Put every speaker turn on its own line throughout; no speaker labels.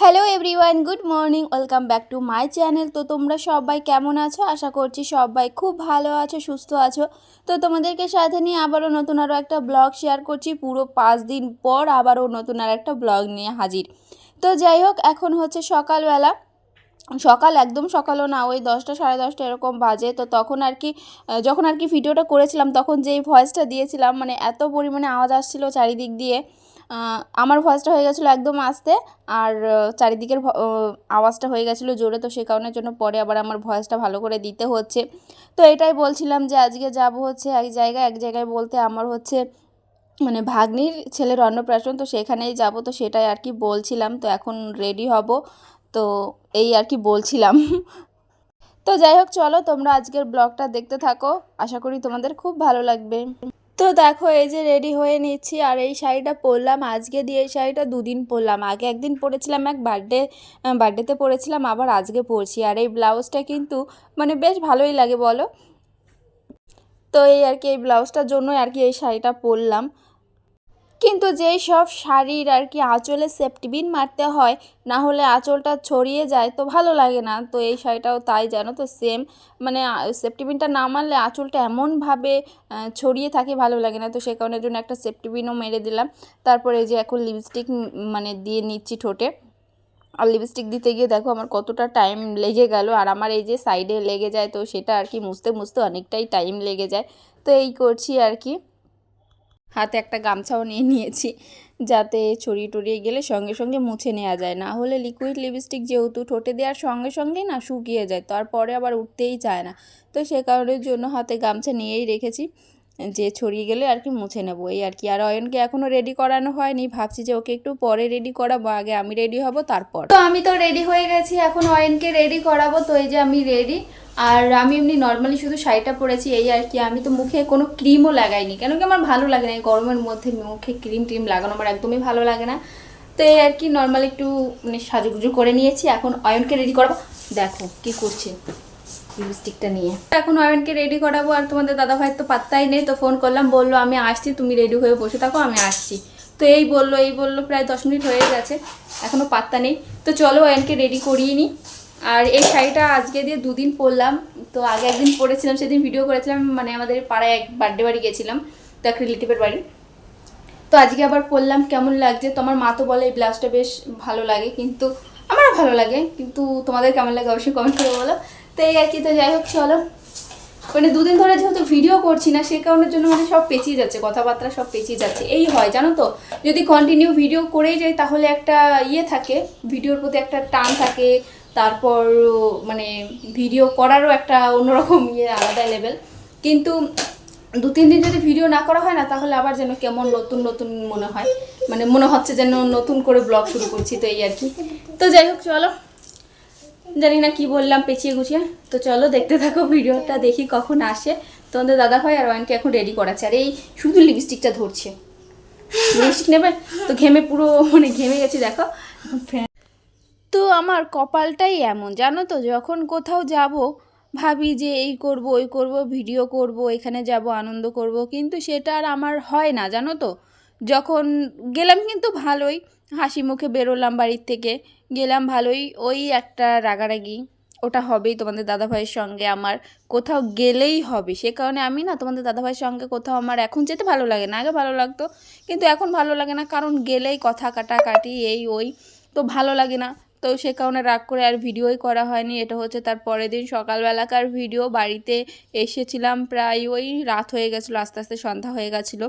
Hello everyone, good morning, welcome back to my channel. তো তোমরা সবাই কেমন আছো? আশা করছি সবাই খুব ভালো আছো, সুস্থ আছো। তো তোমাদেরকে সাথে নিয়ে আবারও নতুন আরও একটা ব্লগ শেয়ার করছি। পুরো 5 দিন পর আবারও নতুন আর একটা ব্লগ নিয়ে হাজির। তো যাই হোক, এখন হচ্ছে সকালবেলা, সকাল একদম সকালও না, ওই 10টা সাড়ে 10টা এরকম বাজে। তো তখন আর কি যখন আর কি ভিডিওটা করেছিলাম, তখন যেই ভয়েসটা দিয়েছিলাম, মানে এত পরিমাণে আওয়াজ আসছিল চারিদিক দিয়ে। আমার ভয়েসটা হয়ে গেছিলো একদম আস্তে, আর চারিদিকের আওয়াজটা হয়ে গেছিলো জোরে। তো সে কারণের জন্য পরে আবার আমার ভয়েসটা ভালো করে দিতে হচ্ছে। তো এটাই বলছিলাম যে আজকে যাব হচ্ছে এক জায়গায় বলতে আমার হচ্ছে মানে ভাগ্নির ছেলের অন্নপ্রাশন। তো সেখানেই যাব, তো সেটাই আর কি বলছিলাম। তো এখন রেডি হব, তো এই আর কি বলছিলাম। তো যাই হোক, চলো তোমরা আজকের ব্লগটা দেখতে থাকো, আশা করি তোমাদের খুব ভালো লাগবে। তো দেখো, এই যে রেডি হয়ে নিচ্ছি, আর এই শাড়িটা পরলাম আজকে দিয়ে। এই শাড়িটা 2 দিন পরলাম, আগে একদিন পরেছিলাম, এক বার্থডেতে পরেছিলাম, আবার আজকে পরছি। আর এই ব্লাউজটা কিন্তু মানে বেশ ভালোই লাগে বলো। তো এই আর কি এই ব্লাউজটার জন্যই আর কি এই শাড়িটা পরলাম। কিন্তু যেই সব শাড়ির আর কি আঁচলে সেফটিপিন মারতে হয়, না হলে আঁচলটা ছড়িয়ে যায়, তো ভালো লাগে না। তো এই শাড়িটাও তাই, জানো তো, সেম। মানে সেফটিপিনটা না মারলে আঁচলটা এমনভাবে ছড়িয়ে থাকে, ভালো লাগে না। তো সে কারণের জন্য একটা সেফটিপিনও মেরে দিলাম। তারপরে এই যে এখন লিপস্টিক মানে দিয়ে নিচ্ছি ঠোঁটে। আর লিপস্টিক দিতে গিয়ে দেখো আমার কতটা টাইম লেগে গেল। আর আমার এই যে সাইডে লেগে যায়, তো সেটা আর কি মুছতে মুছতে অনেকটাই টাইম লেগে যায়। তো এই করছি আর কি। হাতে একটা গামছাও নিয়ে নিয়েছি, যাতে ছড়িয়ে টড়িয়ে গেলে সঙ্গে সঙ্গে মুছে নেওয়া যায়। না হলে লিকুইড লিপস্টিক যেহেতু ঠোঁটে দেওয়ার সঙ্গে সঙ্গেই না শুকিয়ে যায়, তারপরে আবার উঠতেই চায় না। তো সে কারণের জন্য হাতে গামছা নিয়েই রেখেছি, যে ছড়িয়ে গেলে আর কি মুছে নেবো, এই আর কি। আর অয়নকে এখনও রেডি করানো হয়নি, ভাবছি যে ওকে একটু পরে রেডি করাবো, আগে আমি রেডি হব তারপর। তো আমি তো রেডি হয়ে গেছি, এখন অয়নকে রেডি করাবো। তো এই যে আমি রেডি, আর আমি এমনি নর্মালি শুধু শাড়িটা পরেছি, এই আর কি। আমি তো মুখে কোনো ক্রিমও লাগাইনি, কেন কি আমার ভালো লাগে না এই গরমের মধ্যে মুখে ক্রিম লাগানো, আমার একদমই ভালো লাগে না। তো এই আর কি নর্মালি একটু মানে সাজুগুজু করে নিয়েছি। এখন অয়নকে রেডি করাবো, দেখো কি করছে লিপস্টিকটা নিয়ে। এখন অয়নকে রেডি করাবো, আর তোমাদের দাদাভাই তো পাত্তাই নেই। তো ফোন করলাম, বললো আমি আসছি, তুমি রেডি হয়ে বসে থাকো, আমি আসছি। তো এই বললো প্রায় 10 মিনিট হয়ে গেছে, এখনও পাত্তা নেই। তো চলো অয়নকে রেডি করিয়ে নিই। আর এই শাড়িটা আজকে দিয়ে 2 দিন পরলাম। তো আগে একদিন পরেছিলাম, সেদিন ভিডিও করেছিলাম, মানে আমাদের পাড়ায় এক বার্থডে বাড়ি গেছিলাম, তো এক রিলেটিভের বাড়ি। তো আজকে আবার পরলাম, কেমন লাগছে। তো আমার মা তো বলে এই ব্লাউজটা বেশ ভালো লাগে, কিন্তু আমারও ভালো লাগে, কিন্তু তোমাদের কেমন লাগে অবশ্যই কমেন্ট করে বলো। তো এই আর কি। তো যাই হোক, চলো। মানে 2 দিন ধরে যেহেতু ভিডিও করছি না, সে কারণের জন্য মানে সব পেঁচিয়ে যাচ্ছে, কথাবার্তা সব পেঁচিয়ে যাচ্ছে। এই হয় জানো তো, যদি কন্টিনিউ ভিডিও করেই যাই তাহলে একটা ইয়ে থাকে, ভিডিওর প্রতি একটা টান থাকে। তারপর মানে ভিডিও করারও একটা অন্যরকম ইয়ে, আলাদা লেভেল। কিন্তু 2-3 দিন যদি ভিডিও না করা হয় না, তাহলে আবার যেন কেমন নতুন নতুন মনে হয়, মানে মনে হচ্ছে যেন নতুন করে ব্লগ শুরু করছি। তো এই আর কি। তো যাই হোক, চলো। জানি না কি বললাম পেঁচিয়ে গুছিয়ে। তো চলো দেখতে থাকো ভিডিওটা, দেখি কখন আসে তোমাদের দাদাভাই। আর ওয়ানকে এখন রেডি করাচ্ছে, আর এই শুধু লিপস্টিকটা ধরছে, লিপস্টিক নেবে। তো ঘেমে পুরো মানে ঘেমে গেছি দেখো। তো আমার কপালটাই এমন, জানো তো, যখন কোথাও যাব ভাবি যে এই করব ওই করব, ভিডিও করব, এখানে যাব আনন্দ করব, কিন্তু সেটা আর আমার হয় না, জানো তো। যখন গেলাম কিন্তু ভালোই, হাসি মুখে বেরোলাম, বাড়ির থেকে গেলাম ভালোই, ওই একটা রাগারাগি ওটা হবেই তোমাদের দাদাভাইয়ের সঙ্গে আমার, কোথাও গেলেই হবে। সে কারণে আমি না তোমাদের দাদাভাইয়ের সঙ্গে কোথাও আমার এখন যেতে ভালো লাগে না, আগে ভালো লাগতো, কিন্তু এখন ভালো লাগে না, কারণ গেলেই কথা কাটাকাটি এই ওই, তো ভালো লাগে না। তো সে কারণে রাগ করে আর ভিডিওই করা হয়নি। এটা হচ্ছে তার পরের দিন সকালবেলাকার ভিডিও। বাড়িতে এসেছিলাম প্রায় ওই রাত হয়ে গেছিলো, আস্তে আস্তে সন্ধ্যা হয়ে গেছিলো।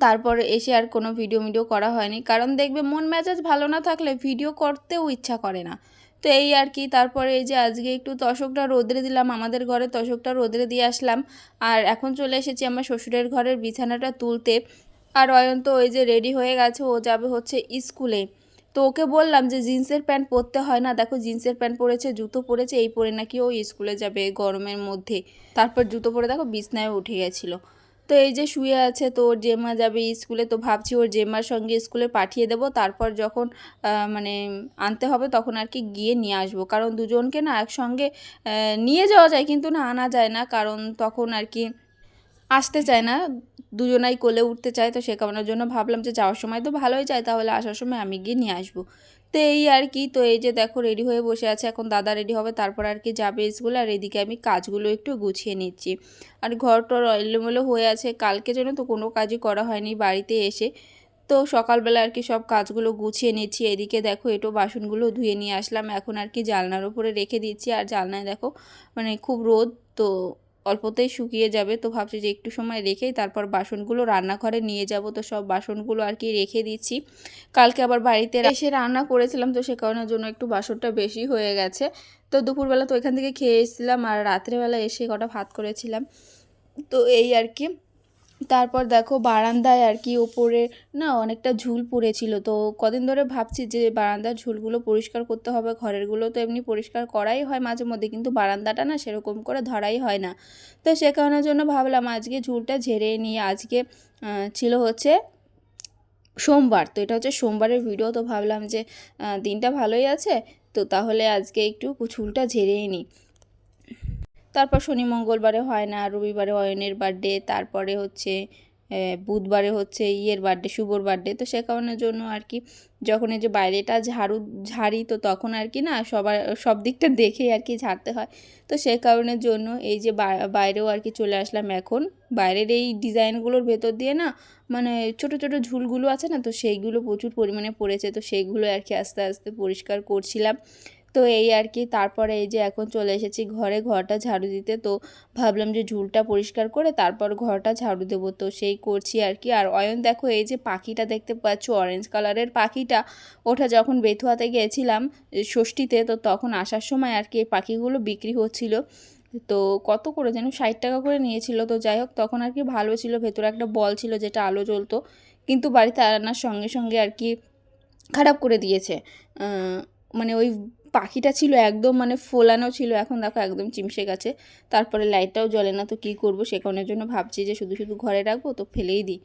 তারপর এসে আর কোনো ভিডিও করা হয়নি, কারণ দেখবে মন মেজাজ ভালো না থাকলে ভিডিও করতেও ইচ্ছা করে না। তো এই আর কি। তারপরে এই যে আজকে একটু তোশকটা রোদরে দিলাম, আমাদের ঘরে তোশকটা রোদরে দিয়ে আসলাম। আর এখন চলে এসেছি আমার শ্বশুরের ঘরের বিছানাটা তুলতে। আর অয়ন তো ওই যে রেডি হয়ে গেছে, ও যাবে হচ্ছে স্কুলে। তো ওকে বললাম যে জিন্সের প্যান্ট পরতে হয় না, দেখো জিন্সের প্যান্ট পরেছে, জুতো পরেছে, এই পরে নাকি ও স্কুলে যাবে গরমের মধ্যে। তারপর জুতো পরে দেখো বিছনায় উঠে গেছিলো। তো এই যে শুয়ে আছে, তো ওর জেম্মা যাবে স্কুলে, তো ভাবছি ওর জেম্মার সঙ্গে স্কুলে পাঠিয়ে দেবো, তারপর যখন মানে আনতে হবে তখন আর কি গিয়ে নিয়ে আসবো। কারণ দুজনকে না একসঙ্গে নিয়ে যাওয়া যায় কিন্তু না আনা যায় না, কারণ তখন আর কি আসতে চায় না, দুজনাই কোলে উঠতে চায়। তো সে কারণের জন্য ভাবলাম যে যাওয়ার সময় তো ভালোই যায়, তাহলে আসার সময় আমি গিয়ে নিয়ে আসবো। তো এই আর কি। তো এই যে দেখো রেডি হয়ে বসে আছে, এখন দাদা রেডি হবে, তারপর আর কি যাবে স্কুলে। আর এদিকে আমি কাজগুলো একটু গুছিয়ে নিচ্ছি। আর ঘর টর এলোমেলো হয়ে আছে, কালকে যেন তো কোনো কাজই করা হয়নি বাড়িতে এসে। তো সকালবেলা আর কি সব কাজগুলো গুছিয়ে নিচ্ছি। এদিকে দেখো এটো বাসনগুলো ধুয়ে নিয়ে আসলাম, এখন আর কি জানলার উপরে রেখে দিচ্ছি। আর জানলায় দেখো মানে খুব রোদ, তো অল্পতেই শুকিয়ে যাবে। তো ভাবছি যে একটু সময় রেখেই তারপর বাসনগুলো রান্নাঘরে নিয়ে যাব। তো সব বাসনগুলো আর কি রেখে দিচ্ছি। কালকে আবার বাড়িতে এসে রান্না করেছিলাম, তো সে কারণের জন্য একটু বাসনটা বেশি হয়ে গেছে। তো দুপুরবেলা তো ওইখান থেকে খেয়ে এসেছিলাম, আর রাত্রেবেলা এসে কটা ভাত করেছিলাম। তো এই আর কি। তারপর দেখো বারান্দায় আর কি ওপরে না অনেকটা ঝুল পড়েছিল। তো কদিন ধরে ভাবছি যে বারান্দার ঝুলগুলো পরিষ্কার করতে হবে। ঘরেরগুলো তো এমনি পরিষ্কার করাই হয় মাঝে মধ্যে, কিন্তু বারান্দাটা না সেরকম করে ধরাই হয় না। তো সে কারণের জন্য ভাবলাম আজকে ঝুলটা ঝেড়ে নিয়ে, আজকে ছিল হচ্ছে সোমবার। তো এটা হচ্ছে সোমবারের ভিডিও। তো ভাবলাম যে দিনটা ভালোই আছে, তো তাহলে আজকে একটু ঝুলটা ঝেড়েই নিই। তারপর শনি মঙ্গলবারে হয় না, রবিবারে অয়নের বার্থডে, তারপরে হচ্ছে বুধবারে হচ্ছে ইয়ের বার্থডে, শুভর বার্থডে। তো সে কারণের জন্য আর কি যখন এই যে বাইরেটা ঝাড়ি, তো তখন আর কি না সব দিকটা দেখেই আর কি ঝাড়তে হয়। তো সে কারণের জন্য এই যে বাইরেও আর কি চলে আসলাম এখন। বাইরের এই ডিজাইনগুলোর ভেতর দিয়ে না মানে ছোট ছোট ঝুলগুলো আছে না, তো সেইগুলো প্রচুর পরিমাণে পড়েছে। তো সেইগুলো আর কি আস্তে আস্তে পরিষ্কার করছিলাম। তো এই আর কি। তারপরে এই যে এখন চলে এসেছি ঘরে, ঘরটা ঝাড়ু দিতে। তো ভাবলাম যে ঝুলটা পরিষ্কার করে তারপর ঘরটা ঝাড়ু দেবো, তো সেই করছি আর কি। আর অয়ন দেখো এই যে পাখিটা দেখতে পাচ্ছ, অরেঞ্জ কালারের পাখিটা, ওটা যখন বেথুয়াতে গিয়েছিলাম ষষ্ঠীতে, তো তখন আসার সময় আর কি এই পাখিগুলো বিক্রি হচ্ছিল। তো কত করে যেন 60 টাকা করে নিয়েছিল। তো যাই হোক তখন আর কি ভালো ছিল, ভেতরে একটা বল ছিল যেটা আলো জ্বলতো, কিন্তু বাড়িতে আনার সঙ্গে সঙ্গে আর কি খারাপ করে দিয়েছে। মানে ওই পাখিটা ছিল একদম মানে ফোলানো ছিল, এখন দেখো একদম চিমসে গেছে। তারপরে লাইটটাও জ্বলে না, তো কী করবো, সে কারণের জন্য ভাবছি যে শুধু শুধু ঘরে রাখবো, তো ফেলেই দিই।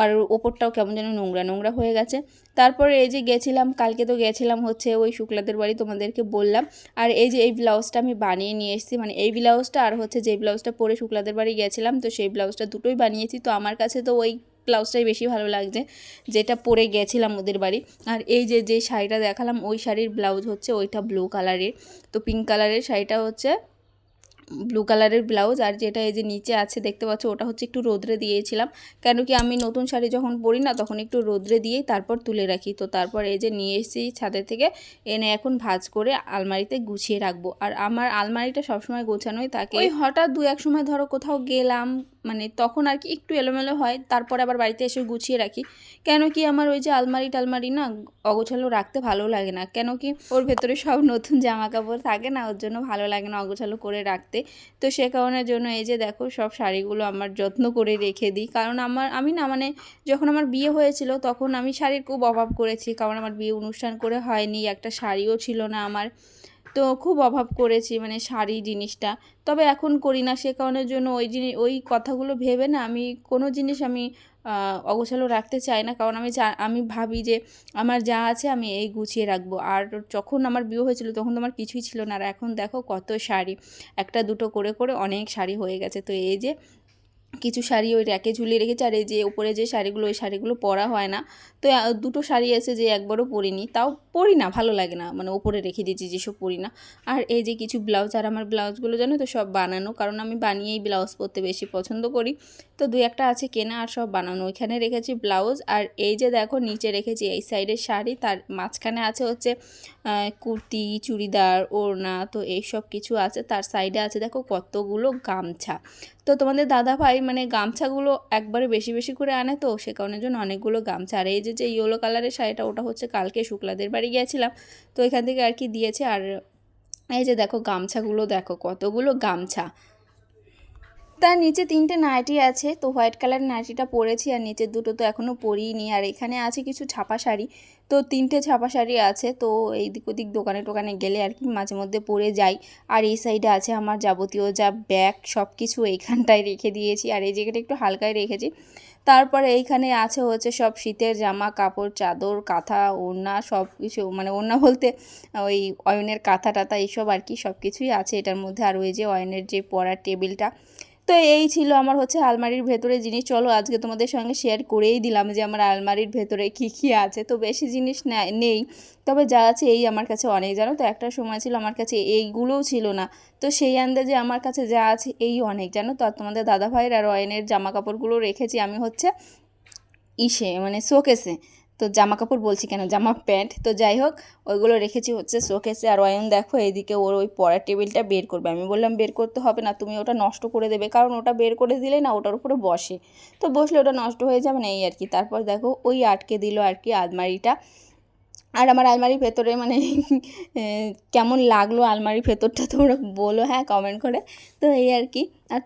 আর ওপরটাও কেমন যেন নোংরা নোংরা হয়ে গেছে। তারপরে এই যে গেছিলাম, কালকে তো গেছিলাম হচ্ছে ওই শুক্লাদের বাড়ি, তোমাদেরকে বললাম। আর এই যে এই ব্লাউজটা আমি বানিয়ে নিয়ে এসেছি, মানে এই ব্লাউজটা আর হচ্ছে যে ব্লাউজটা পরে শুক্লাদের বাড়ি গেছিলাম, তো সেই ব্লাউজটা দুটোই বানিয়েছি। তো আমার কাছে তো ওই ব্লাউজটাই বেশি ভালো লাগছে যেটা পরে গেছিলাম ওদের বাড়ি। আর এই যে যে শাড়িটা দেখালাম ওই শাড়ির ব্লাউজ হচ্ছে ওইটা ব্লু কালারের, তো পিঙ্ক কালারের শাড়িটা হচ্ছে ব্লু কালারের ব্লাউজ। আর যেটা এই যে নিচে আছে দেখতে পাচ্ছ, ওটা হচ্ছে একটু রোদ্রে দিয়েছিলাম, কেন কি আমি নতুন শাড়ি যখন পরি না তখন একটু রোদ্রে দিয়েই তারপর তুলে রাখি। তো তারপর এই যে নিয়ে এসেছি ছাদের থেকে, এনে এখন ভাঁজ করে আলমারিতে গুছিয়ে রাখবো। আর আমার আলমারিটা সবসময় গোছানোই থাকে, ওই হঠাৎ দু এক সময় ধরো কোথাও গেলাম মানে তখন আর কি একটু এলোমেলো হয়, তারপরে আবার বাড়িতে এসে গুছিয়ে রাখি। কেন কি আমার ওই যে আলমারি টালমারি না অগোছালো রাখতে ভালো লাগে না, কেন কি ওর ভেতরে সব নতুন জামা কাপড় থাকে না, ওর জন্য ভালো লাগে না অগোছালো করে রাখতে। তো সে কারণের জন্য এই যে দেখো সব শাড়িগুলো আমার যত্ন করে রেখে দিই, কারণ আমি না মানে যখন আমার বিয়ে হয়েছিল তখন আমি শাড়ির খুব অভাব করেছি, কারণ আমার বিয়ে অনুষ্ঠান করে হয়নি, একটা শাড়িও ছিল না আমার। তো খুব অভাব করেছি মানে শাড়ি জিনিসটা। তবে এখন করি না, সে কারণের জন্য ওই কথাগুলো ভেবে না আমি কোনো জিনিস আমি অগোছালো রাখতে চাই না, কারণ আমি ভাবি যে আমার যা আছে আমি এই গুছিয়ে রাখবো। আর যখন আমার বিয়ে হয়েছিল তখন তো আমার কিছুই ছিল না, আর এখন দেখো কত শাড়ি, একটা দুটো করে করে অনেক শাড়ি হয়ে গেছে। তো এই যে কিছু শাড়ি ওই র্যাকে ঝুলিয়ে রেখেছি, আর এই যে উপরে যে শাড়িগুলো ওই শাড়িগুলো পরা হয় না। তো দুটো শাড়ি আছে যে একবারও পরিনি, তাও পরি না, ভালো লাগে না, মানে ওপরে রেখে দিয়েছি যেসব পরি না। আর এই যে কিছু ব্লাউজ, আর আমার ব্লাউজগুলো জানো তো সব বানানো, কারণ আমি বানিয়েই ব্লাউজ পরতে বেশি পছন্দ করি। তো দুই একটা আছে কেনা আর সব বানানো। ওইখানে রেখেছি ব্লাউজ, আর এই যে দেখো নিচে রেখেছি এই সাইডের শাড়ি, তার মাঝখানে আছে হচ্ছে কুর্তি, চুড়িদার, ওড়না, তো এইসব কিছু আছে। তার সাইডে আছে দেখো কতগুলো গামছা। তো তোমাদের দাদা ভাই মানে গামছাগুলো একবারে বেশি বেশি করে আনে, তো সে কারণের জন্য অনেকগুলো গামছা। আর এই যে ইয়েলো কালারের শাড়িটা, ওটা হচ্ছে কালকে শুক্লাদের বাড়ি গিয়েছিলাম, তো এখান থেকে আর কি দিয়েছে। আর এই যে দেখো গামছাগুলো দেখো কতগুলো গামছা। তার নিচে 3টে নাইটি আছে, তো হোয়াইট কালার নাইটিটা পরেছি আর নিচের দুটো তো এখনও পরিনি। আর এখানে আছে কিছু ছাপা শাড়ি, তো 3টে ছাপা শাড়ি আছে, তো এইদিক ওদিক দোকানে টোকানে গেলে আর কি মাঝে মধ্যে পরে যাই। আর এই সাইডে আছে আমার যাবতীয় যা ব্যাগ সব কিছু এইখানটায় রেখে দিয়েছি, আর এই জায়গাটা একটু হালকায় রেখেছি। তারপরে এইখানে আছে হচ্ছে সব শীতের জামা কাপড়, চাদর, কাঁথা, ওড়না সব কিছু, মানে ওড়না বলতে ওই অয়নের কাঁথা টাথা এইসব আর কি, সব কিছুই আছে এটার মধ্যে। আর ওই যে অয়নের যে পরার টেবিলটা। তো এই ছিল আমার হচ্ছে আলমারির ভেতরে জিনিস। চলো আজকে তোমাদের সঙ্গে শেয়ার করেই দিলাম যে আমার আলমারির ভেতরে কী আছে। তো বেশি জিনিস নেই, তবে যা আছে এই আমার কাছে অনেক, জানো তো একটা সময় ছিল আমার কাছে এইগুলোও ছিল না, তো সেই আন্দাজে আমার কাছে যা আছে এই অনেক, জানো তো। আর তোমাদের দাদাভাইয়ের আর অয়নের জামা কাপড়গুলো রেখেছি আমি হচ্ছে মানে শোকেসে। তো জামা কাপড় বলছি কেন, জামা প্যান্ট, তো যাই হোক ওইগুলো রেখেছি হচ্ছে শোকেসে। আর অয়ন দেখো এইদিকে ওর ওই পড়ার টেবিলটা বের করবে, আমি বললাম বের করতে হবে না, তুমি ওটা নষ্ট করে দেবে, কারণ ওটা বের করে দিলে না ওটার উপরে বসে, তো বসলে ওটা নষ্ট হয়ে যাবে না এই আর কি। তারপর দেখো ওই আটকে দিল আর কি আলমারিটা। আর আমার আলমারির ভেতরে মানে কেমন লাগলো আলমারির ভেতরটা তোমরা বলো হ্যাঁ কমেন্ট করে। তো এই আর কি। আর